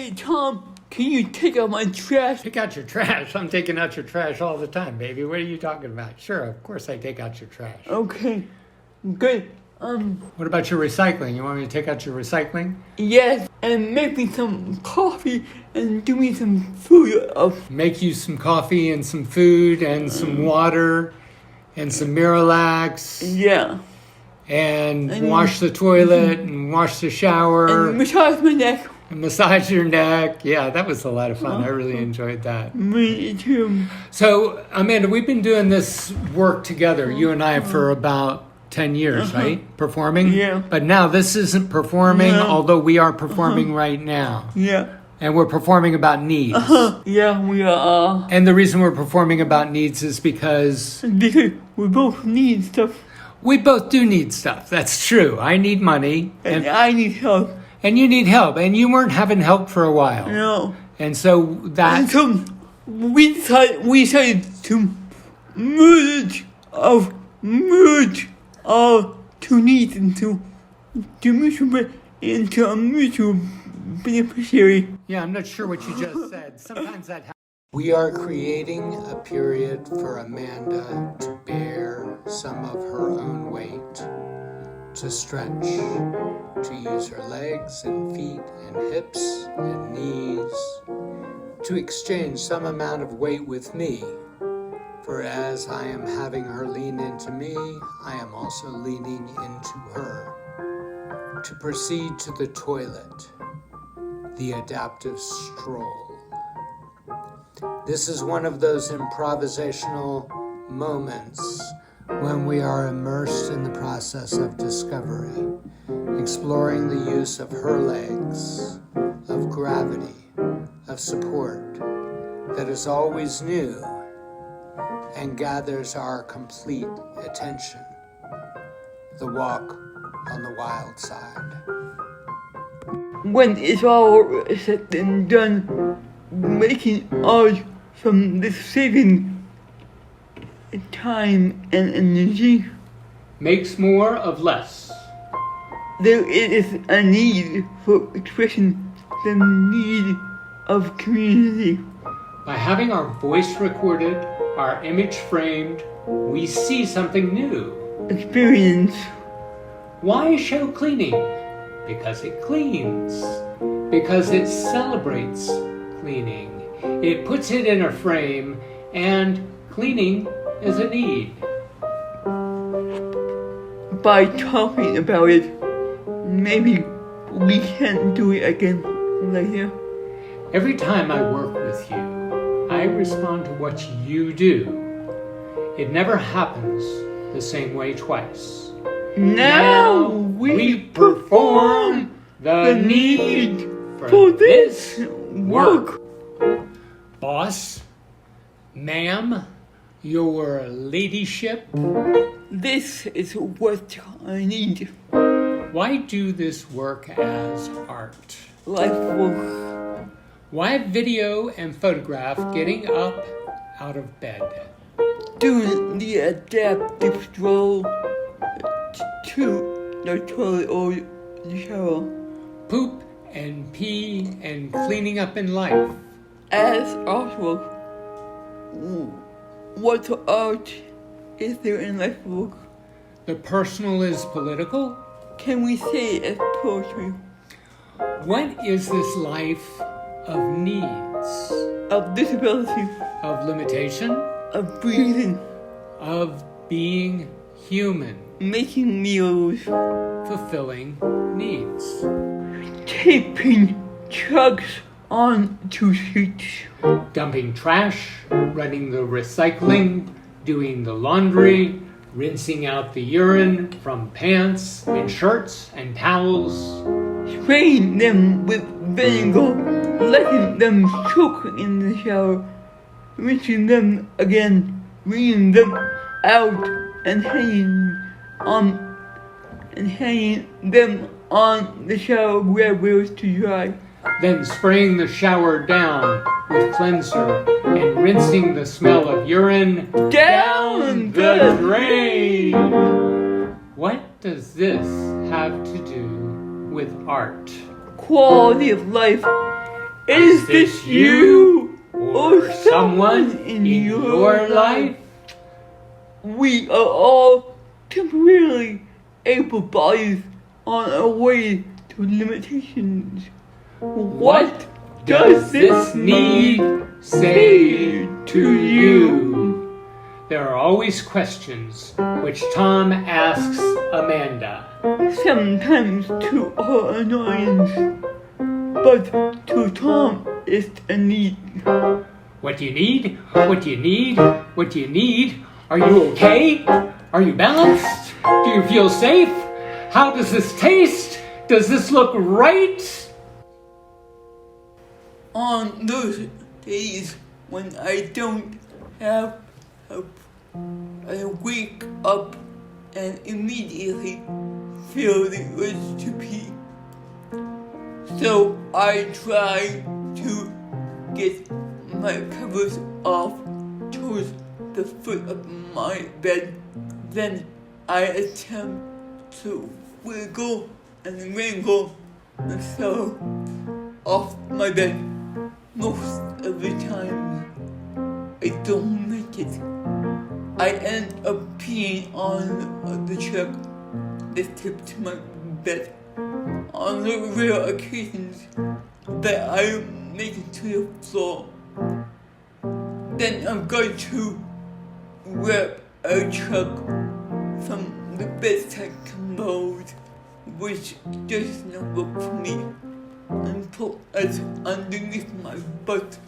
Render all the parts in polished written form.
Hey, Tom, can you take out my trash? Take out your trash? I'm taking out your trash all the time, baby. What are you talking about? Sure, of course I take out your trash. Okay, good. What about your recycling? You want me to take out your recycling? Yes, and make me some coffee and do me some food. Make you some coffee and some food and some water and some Miralax. Yeah. And wash the toilet and wash the shower. And massage my neck. And massage your neck. Yeah, that was a lot of fun. I really enjoyed that. Me too. So, Amanda, we've been doing this work together, you and I, for about 10 years, right? Performing? Yeah. But now this isn't performing, although we are performing right now. Yeah. And we're performing about needs. Yeah, we are. And the reason we're performing about needs is because we both need stuff. We both do need stuff. That's true. I need money. And I need help. And you need help. And you weren't having help for a while. No. And so that... And so we decided to merge our two needs into a mutual beneficiary. Yeah, I'm not sure what you just said. Sometimes that happens. We are creating a period for Amanda to bear some of her own weight, to stretch, to use her legs and feet and hips and knees, to exchange some amount of weight with me. For as I am having her lean into me, I am also leaning into her. To proceed to the toilet, the adaptive stroll. This is one of those improvisational moments when we are immersed in the process of discovery, exploring the use of her legs, of gravity, of support that is always new and gathers our complete attention. The walk on the wild side. When it's all said and done, making art from this saving time and energy makes more of less. There is a need for expression, the need of community. By having our voice recorded, our image framed, we see something new. Experience. Why show cleaning? Because it cleans. Because it celebrates cleaning. It puts it in a frame, and cleaning is a need. By talking about it, maybe we can do it again later. Every time I work with you, I respond to what you do. It never happens the same way twice. Now we perform the need for this work. Boss, ma'am, your ladyship. This is what I need. Why do this work as art? Life work. Why video and photograph getting up out of bed? Doing the adaptive stroll to the toilet or the shower. Poop and pee and cleaning up in life. As artwork, what art is there in life work? The personal is political? Can we say it as poetry? What is this life of needs? Of disability. Of limitation? Of breathing. Of being human. Making meals. Fulfilling needs. Taping trucks onto streets. Dumping trash, running the recycling, doing the laundry, rinsing out the urine from pants and shirts and towels. Spraying them with vinegar, letting them soak in the shower, rinsing them again, wringing them out, and hanging them on the shower grabbers to dry. Then spraying the shower down with cleanser and rinsing the smell of urine down the drain. What does this have to do with art? Quality of life Is this you or someone in your life? We are all temporarily able-bodied on our way to limitations. What does this need say to you? There are always questions which Tom asks Amanda. Sometimes to her annoyance, but to Tom it's a need. What do you need? What do you need? What do you need? Are you okay? Are you balanced? Do you feel safe? How does this taste? Does this look right? On those days when I don't have help, I wake up and immediately feel the urge to pee. So I try to get my covers off towards the foot of my bed. Then I attempt to wiggle and wrangle myself off my bed. Most of the time, I don't make it. I end up peeing on the truck that's taped to my bed. On the rare occasions that I make it to the floor, then I'm going to grab a truck from the bedside commode, which does not work for me, and put it underneath my butt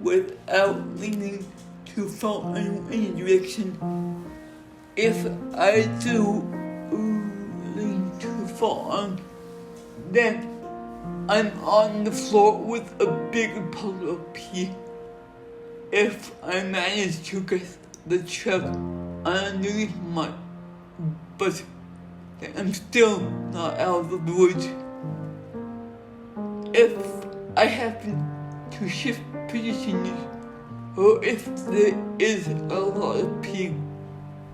without leaning too far in any direction. If I do lean too far, then I'm on the floor with a big puddle of pee. If I manage to get the truck underneath my butt, then I'm still not out of the woods. If I happen to shift positions, or if there is a lot of pee,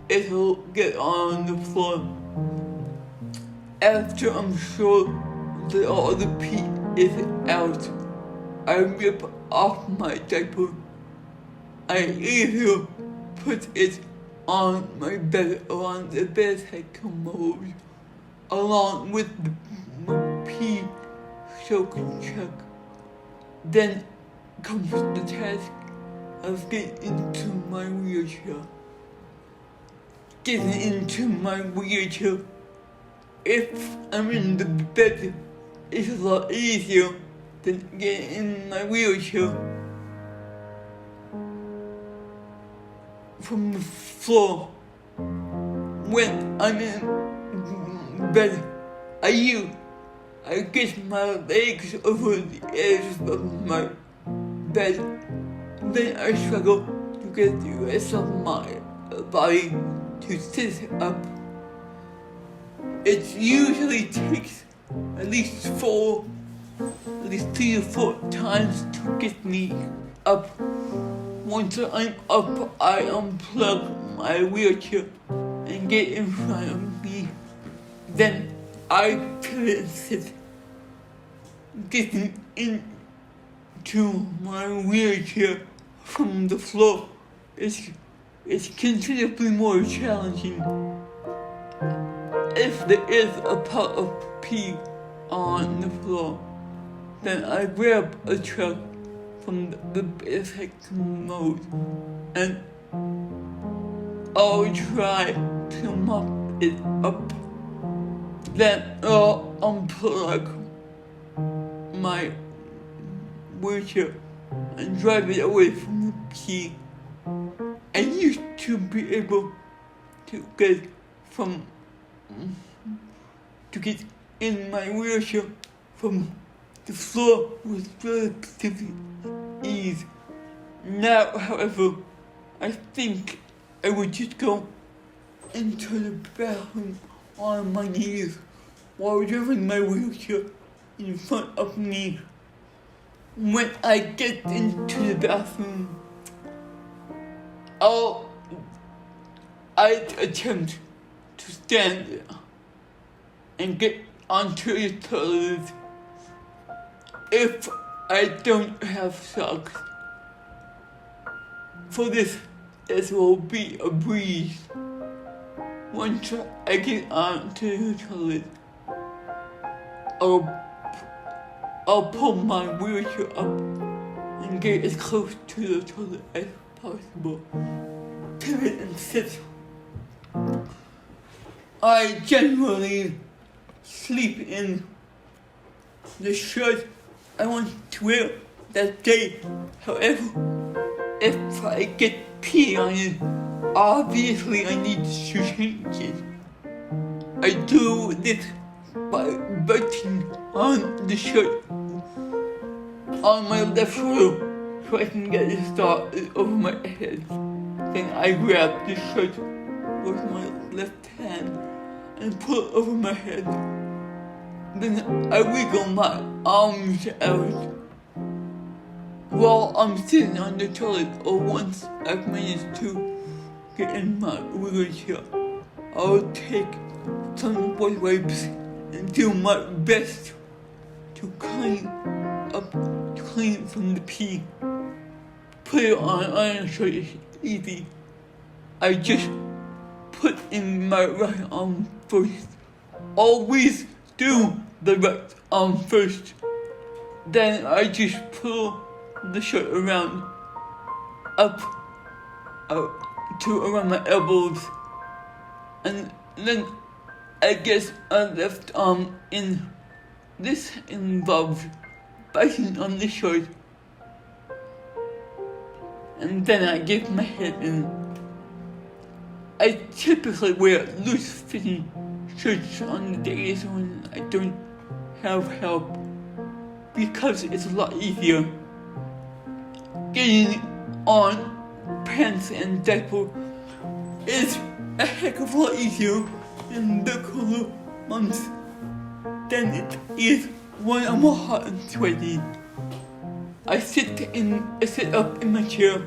it'll get on the floor. After I'm sure that all the pee is out, I rip off my diaper. I either put it on my bed or on the bedside commode, along with the pee-soaked truck. Then comes the task of getting into my wheelchair. Getting into my wheelchair, if I'm in the bed, is a lot easier than getting in my wheelchair from the floor. When I'm in bed, I get my legs over the edge of my bed. Then I struggle to get the rest of my body to sit up. It usually takes at least 3 or 4 times to get me up. Once I'm up, I unplug my wheelchair and get in front of me. Then I pivot and sit. Getting into my wheelchair from the floor is considerably more challenging. If there is a pot of pee on the floor, then I grab a truck from the bedside commode and I'll try to mop it up. Then I'll unplug my wheelchair and drive it away from the pee. I used to be able to get in my wheelchair from the floor with relative ease. Now, however, I think I would just go into the bathroom on my knees while driving my wheelchair in front of me. When I get into the bathroom, I attempt to stand and get onto the toilet. If I don't have socks. For this will be a breeze. Once I get onto the toilet, I'll pull my wheelchair up and get as close to the toilet as possible. Pivot and sit. I generally sleep in the shirt I want to wear that day. However, if I get pee on it, obviously I need to change it. I do this by buttoning on the shirt on my left shoulder so I can get it started over my head. Then I grab the shirt with my left hand and pull it over my head. Then I wiggle my arms out while I'm sitting on the toilet, or once I've managed to get in my wheelchair, I'll take some wet wipes and do my best to clean from the pee. Put it on so it's easy. I just put in my right arm first. Always do the right arm first. Then I just pull the shirt around up to around my elbows, and then I guess I left arm in. This involves biting on the shirt, and then I get my head in. I typically wear loose-fitting shirts on the days when I don't have help because it's a lot easier. Getting on pants and diaper is a heck of a lot easier in the cooler months than it is when I'm hot and sweaty. I sit up in my chair,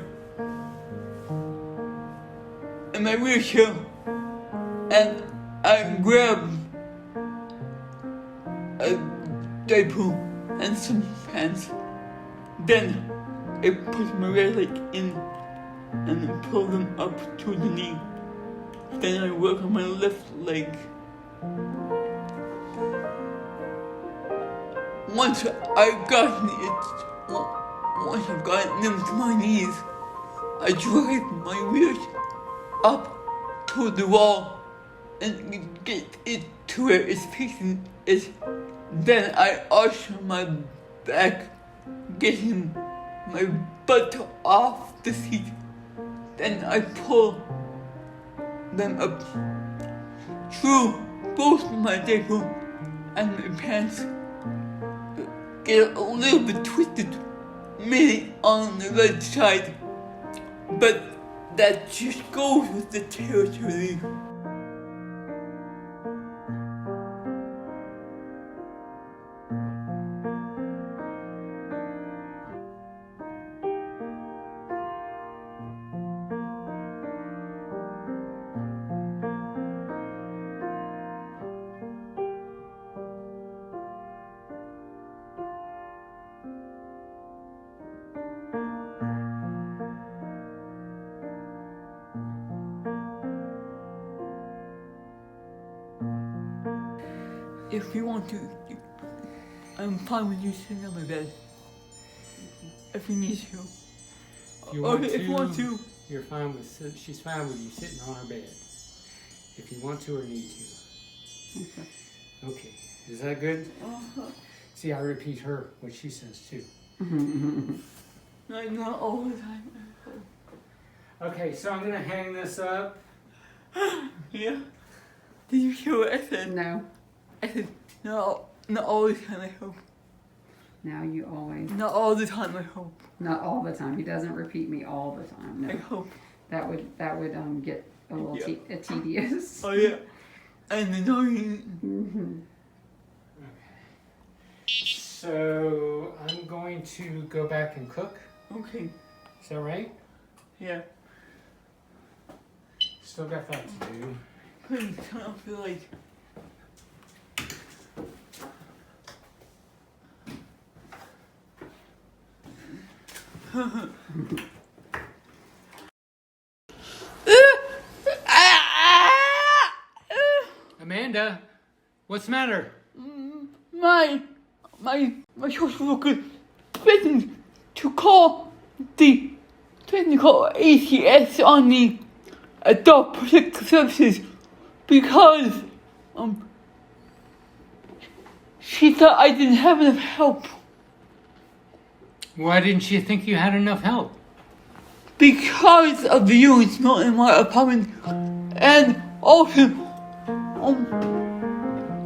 in my wheelchair, and I grab a diaper and some pants. Then I put my right leg in and pull them up to the knee. Then I work on my left leg. Once I've gotten them to my knees, I drive my wheelchair up to the wall and get it to where it's facing it. Then I arch my back, getting my butt off the seat. Then I pull them up through both my diaper and my pants. Get a little bit twisted, mainly on the right side, but that just goes with the territory. If you want to, I'm fine with you sitting on my bed. If you need to. If you want to, you're fine with. She's fine with you sitting on her bed. If you want to or need to. Okay. Is that good? See, I repeat what she says too. Not all the time. Okay, so I'm gonna hang this up. Yeah. Did you hear what I said? No. I said, not all the time, I hope. Now you always. Not all the time, I hope. Not all the time. He doesn't repeat me all the time. No. I hope. That would get a little tedious. Oh yeah. And annoying. Mm-hmm. Okay. So I'm going to go back and cook. Okay. Is that right? Yeah. Still got that to do. Please turn off the light. Amanda, what's the matter? My social worker threatened to call the technical ACS on the Adult Protective Services because she thought I didn't have enough help. Why didn't you think you had enough help? Because of the urine smell in my apartment, and also,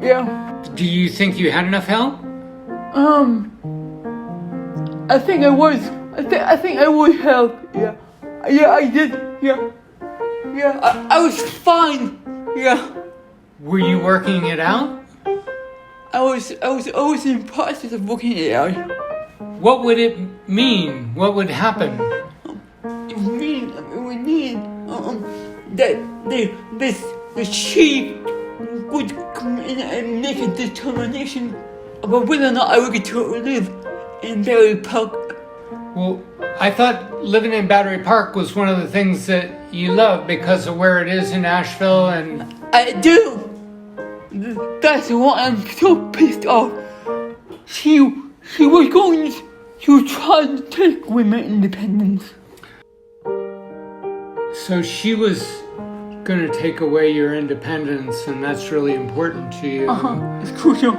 yeah. Do you think you had enough help? I think I was. I think I would help. Yeah. Yeah, I did. Yeah. Yeah, I was fine. Yeah. Were you working it out? I was in the process of working it out. What would it mean? What would happen? It would mean that she would come in and make a determination about whether or not I would get to live in Battery Park. Well, I thought living in Battery Park was one of the things that you love because of where it is in Asheville, and I do. That's why I'm so pissed off. She was going to try to take away my independence. so she was going to take away your independence, and that's really important to you. It's crucial.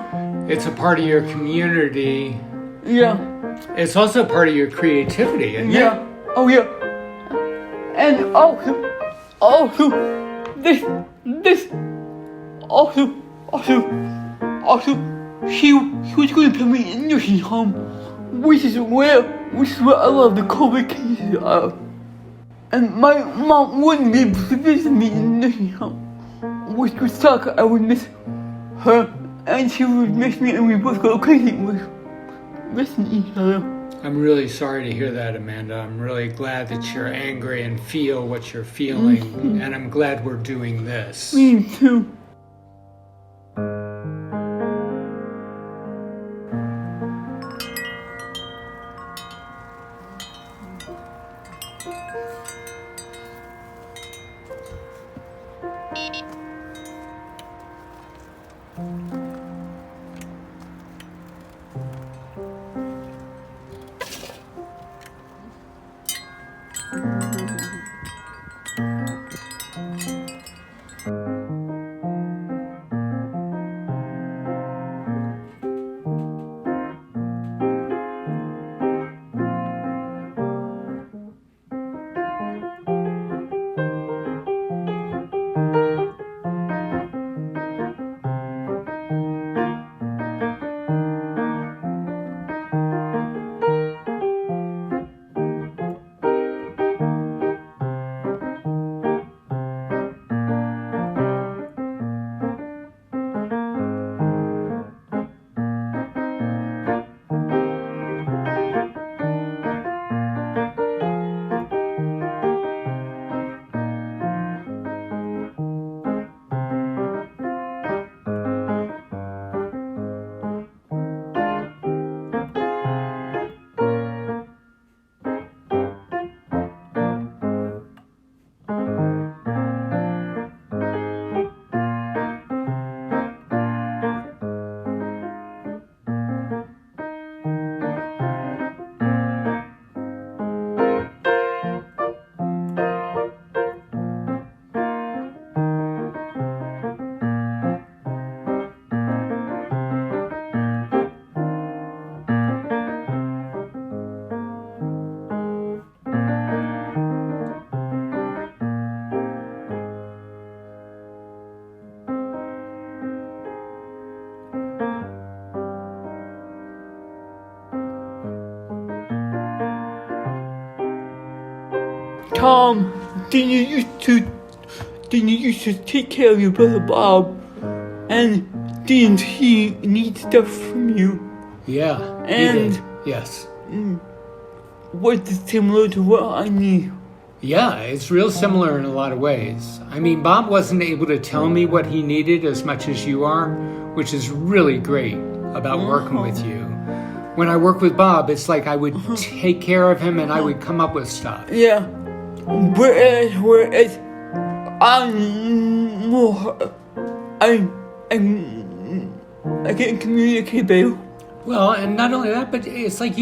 It's a part of your community. Yeah. It's also part of your creativity, isn't it? Yeah. Oh yeah. And also, she was going to put me in a nursing home, which is where a lot of the COVID cases are. And my mom wouldn't be able to visit me in a nursing home, which would suck. I would miss her, and she would miss me, and we both go crazy with missing each other. I'm really sorry to hear that, Amanda. I'm really glad that you're angry and feel what you're feeling, and I'm glad we're doing this. Me too. Tom, didn't you used to take care of your brother Bob? And didn't he need stuff from you? Yeah, And he did. Yes. Was it similar to what I need? Yeah, it's real similar in a lot of ways. I mean, Bob wasn't able to tell me what he needed as much as you are, which is really great about working with you. when I work with Bob, it's like I would take care of him and I would come up with stuff. Yeah. Whereas I'm more, I can communicate better. Well, and not only that, but it's like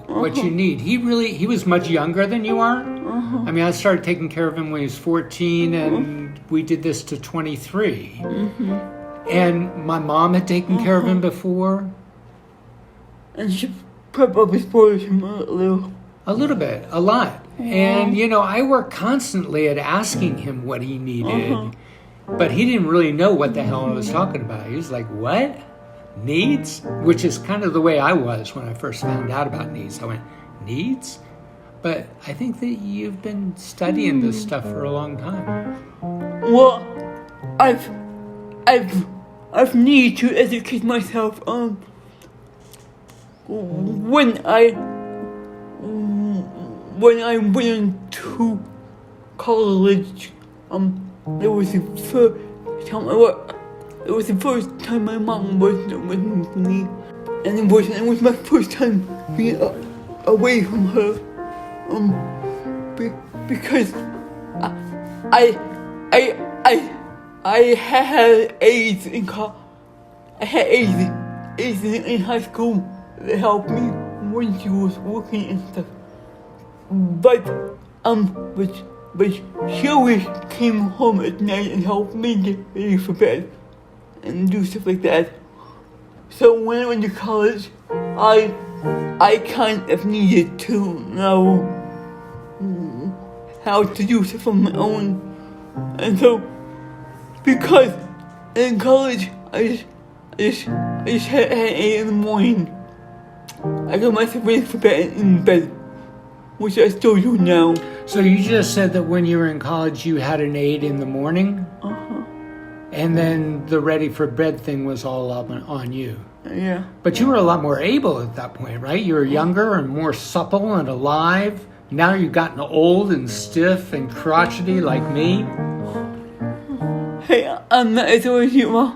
what you need. He was much younger than you are. I mean, I started taking care of him when he was 14, and we did this to 23. And my mom had taken care of him before. And she probably spoiled him a little. A little bit, a lot. And, I worked constantly at asking him what he needed, but he didn't really know what the hell I was talking about. He was like, what? Needs? Which is kind of the way I was when I first found out about needs. I went, needs? But I think that you've been studying this stuff for a long time. Well, I've needed to educate myself when I went into college. It was the first time my mom wasn't with me, and it was my first time being away from her. Because I had AIDS in high school that helped me when she was working and stuff. But she always came home at night and helped me get ready for bed and do stuff like that. So when I went to college, I kind of needed to know how to do stuff on my own. And so, because in college, I just had 8 in the morning. I got myself ready for bed in bed, which I still do now. So you just said that when you were in college, you had an 8 in the morning? And then the ready for bed thing was all up on you. Yeah. But you were a lot more able at that point, right? You were younger and more supple and alive. Now you've gotten old and stiff and crotchety like me. Hey, I'm not as old as you, Ma.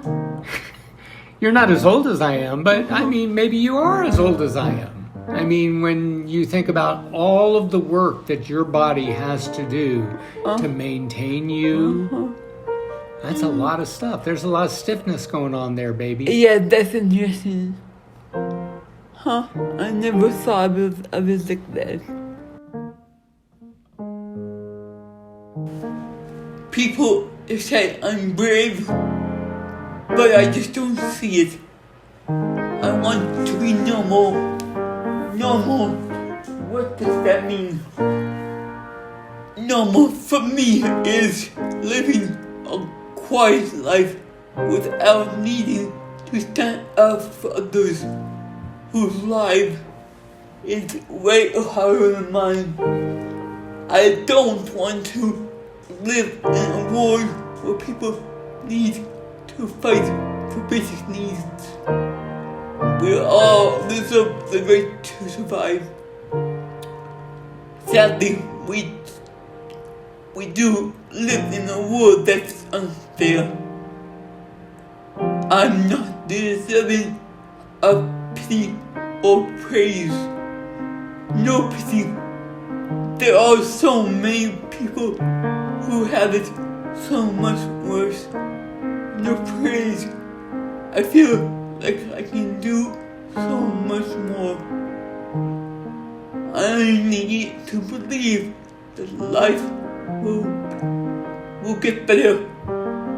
You're not as old as I am, but I mean, maybe you are as old as I am. I mean, when you think about all of the work that your body has to do to maintain you, that's a lot of stuff. There's a lot of stiffness going on there, baby. Yeah, that's interesting. Huh? I never thought of it like that. People say I'm brave, but I just don't see it. I want to be normal. Normal. What does that mean? Normal for me is living a quiet life without needing to stand up for others whose life is way harder than mine. I don't want to live in a world where people need to fight for basic needs. We all deserve the right to survive. Sadly, we do live in a world that's unfair. I'm not deserving of pity or praise. No pity. There are so many people who have it so much worse. No praise. I feel like I can do so much more. I need to believe that life will get better,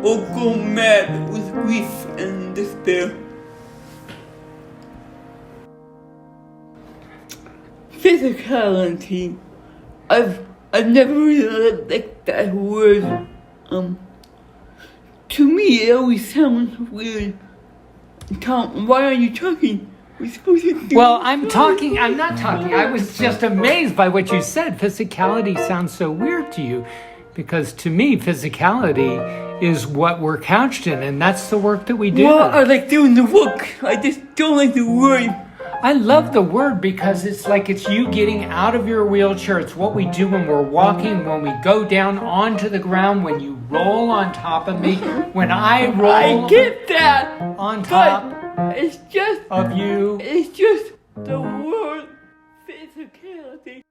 or go mad with grief and despair. Physicality. I've never really liked that word. To me it always sounds weird. Tom, why are you talking? We're supposed to do I'm not talking. I was just amazed by what you said. Physicality sounds so weird to you, because to me, physicality is what we're couched in, and that's the work that we do. Well, I like doing the work. I just don't like the word. I love the word because it's like it's you getting out of your wheelchair. It's what we do when we're walking, when we go down onto the ground, when you roll on top of me, when I roll I get that on top it's just of you. It's just The word physicality